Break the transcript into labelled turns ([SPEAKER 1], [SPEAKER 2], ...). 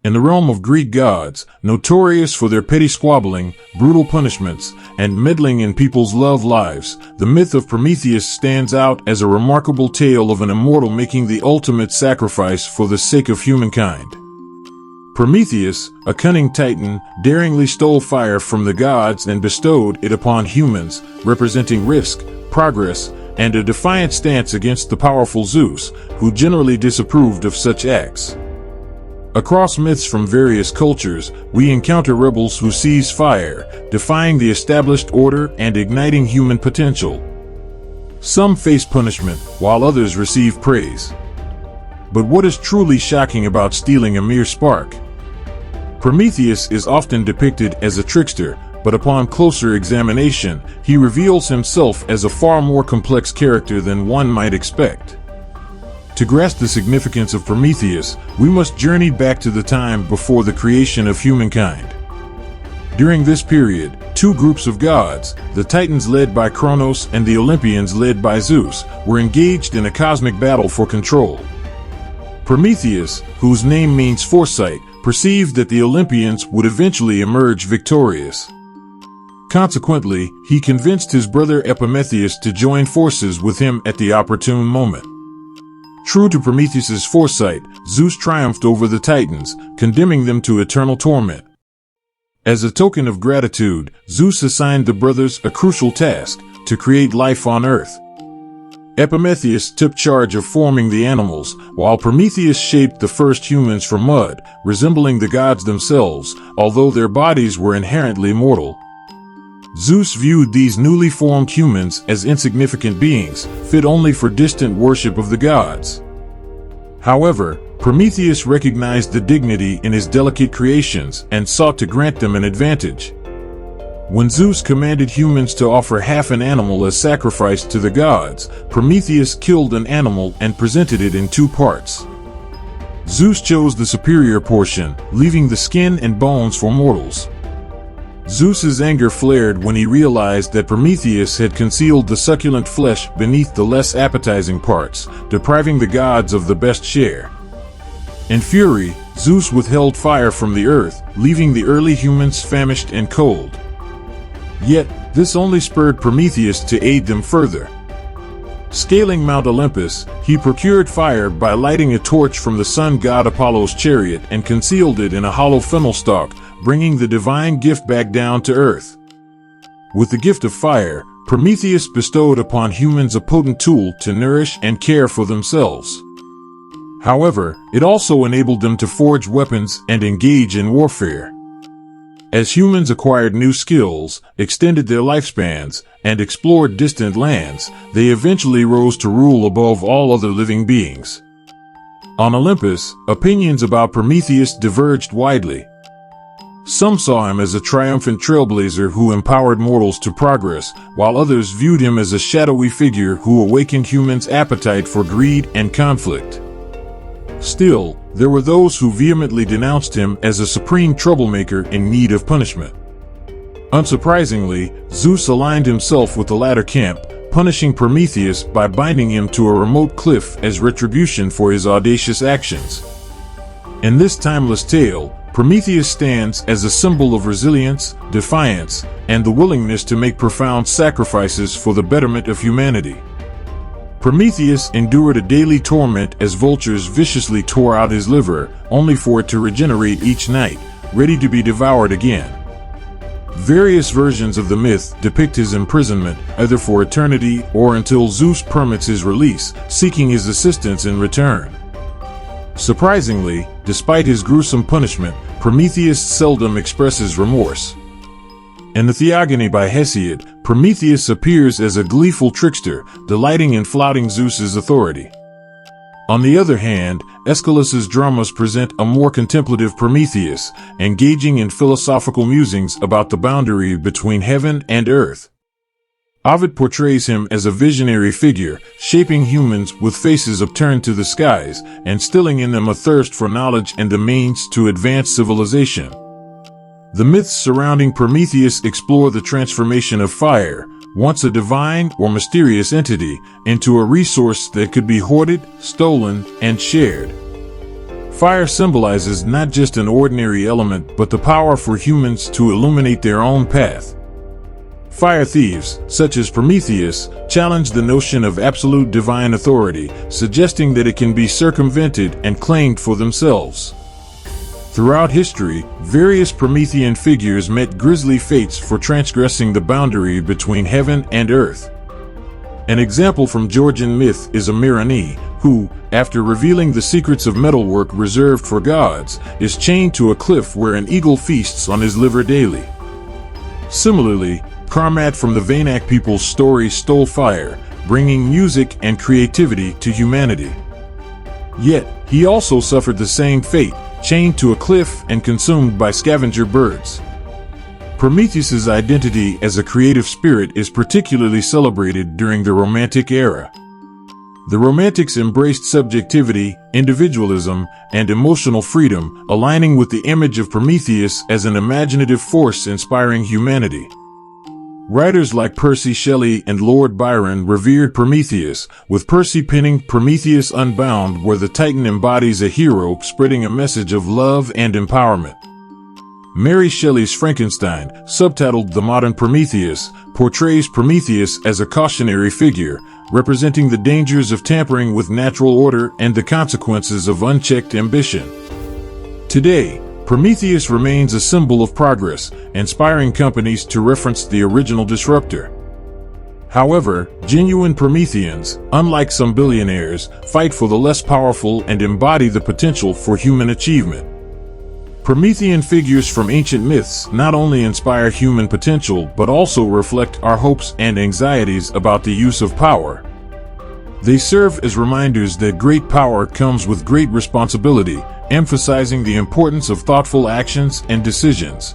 [SPEAKER 1] In the realm of Greek gods, notorious for their petty squabbling, brutal punishments, and meddling in people's love lives, the myth of Prometheus stands out as a remarkable tale of an immortal making the ultimate sacrifice for the sake of humankind. Prometheus, a cunning titan, daringly stole fire from the gods and bestowed it upon humans, representing risk, progress, and a defiant stance against the powerful Zeus, who generally disapproved of such acts. Across myths from various cultures, we encounter rebels who seize fire, defying the established order and igniting human potential. Some face punishment, while others receive praise. But what is truly shocking about stealing a mere spark? Prometheus is often depicted as a trickster, but upon closer examination, he reveals himself as a far more complex character than one might expect. To grasp the significance of Prometheus, we must journey back to the time before the creation of humankind. During this period, two groups of gods, the Titans led by Kronos and the Olympians led by Zeus, were engaged in a cosmic battle for control. Prometheus, whose name means foresight, perceived that the Olympians would eventually emerge victorious. Consequently, he convinced his brother Prometheus to join forces with him at the opportune moment. True to Prometheus's foresight, Zeus triumphed over the Titans, condemning them to eternal torment. As a token of gratitude, Zeus assigned the brothers a crucial task: to create life on Earth. Prometheus took charge of forming the animals, while Prometheus shaped the first humans from mud, resembling the gods themselves, although their bodies were inherently mortal. Zeus viewed these newly formed humans as insignificant beings, fit only for distant worship of the gods. However, Prometheus recognized the dignity in his delicate creations and sought to grant them an advantage. When Zeus commanded humans to offer half an animal as sacrifice to the gods, Prometheus killed an animal and presented it in two parts. Zeus chose the superior portion, leaving the skin and bones for mortals. Zeus's anger flared when he realized that Prometheus had concealed the succulent flesh beneath the less appetizing parts, depriving the gods of the best share. In fury, Zeus withheld fire from the earth, leaving the early humans famished and cold. Yet, this only spurred Prometheus to aid them further. Scaling Mount Olympus, he procured fire by lighting a torch from the sun god Apollo's chariot and concealed it in a hollow fennel stalk, bringing the divine gift back down to earth. With the gift of fire, Prometheus bestowed upon humans a potent tool to nourish and care for themselves. However, it also enabled them to forge weapons and engage in warfare. As humans acquired new skills, extended their lifespans, and explored distant lands, they eventually rose to rule above all other living beings. On Olympus, opinions about Prometheus diverged widely. Some saw him as a triumphant trailblazer who empowered mortals to progress, while others viewed him as a shadowy figure who awakened humans' appetite for greed and conflict. Still, there were those who vehemently denounced him as a supreme troublemaker in need of punishment. Unsurprisingly, Zeus aligned himself with the latter camp, punishing Prometheus by binding him to a remote cliff as retribution for his audacious actions. In this timeless tale, Prometheus stands as a symbol of resilience, defiance, and the willingness to make profound sacrifices for the betterment of humanity. Prometheus endured a daily torment as vultures viciously tore out his liver, only for it to regenerate each night, ready to be devoured again. Various versions of the myth depict his imprisonment, either for eternity or until Zeus permits his release, seeking his assistance in return. Surprisingly, despite his gruesome punishment, Prometheus seldom expresses remorse. In the Theogony by Hesiod, Prometheus appears as a gleeful trickster, delighting in flouting Zeus's authority. On the other hand, Aeschylus's dramas present a more contemplative Prometheus, engaging in philosophical musings about the boundary between heaven and earth. Ovid portrays him as a visionary figure, shaping humans with faces upturned to the skies, and instilling in them a thirst for knowledge and the means to advance civilization. The myths surrounding Prometheus explore the transformation of fire, once a divine or mysterious entity, into a resource that could be hoarded, stolen, and shared. Fire symbolizes not just an ordinary element, but the power for humans to illuminate their own path. Fire thieves, such as Prometheus, challenge the notion of absolute divine authority, suggesting that it can be circumvented and claimed for themselves. Throughout history, various Promethean figures met grisly fates for transgressing the boundary between heaven and earth. An example from Georgian myth is Amirani, who, after revealing the secrets of metalwork reserved for gods, is chained to a cliff where an eagle feasts on his liver daily. Similarly, Karmat from the Vanak people's story stole fire, bringing music and creativity to humanity. Yet, he also suffered the same fate, chained to a cliff and consumed by scavenger birds. Prometheus's identity as a creative spirit is particularly celebrated during the Romantic era. The Romantics embraced subjectivity, individualism, and emotional freedom, aligning with the image of Prometheus as an imaginative force inspiring humanity. Writers like Percy Shelley and Lord Byron revered Prometheus, with Percy penning Prometheus Unbound, where the Titan embodies a hero spreading a message of love and empowerment. Mary Shelley's Frankenstein, subtitled The Modern Prometheus, portrays Prometheus as a cautionary figure, representing the dangers of tampering with natural order and the consequences of unchecked ambition. Today, Prometheus remains a symbol of progress, inspiring companies to reference the original disruptor. However, genuine Prometheans, unlike some billionaires, fight for the less powerful and embody the potential for human achievement. Promethean figures from ancient myths not only inspire human potential but also reflect our hopes and anxieties about the use of power. They serve as reminders that great power comes with great responsibility, emphasizing the importance of thoughtful actions and decisions.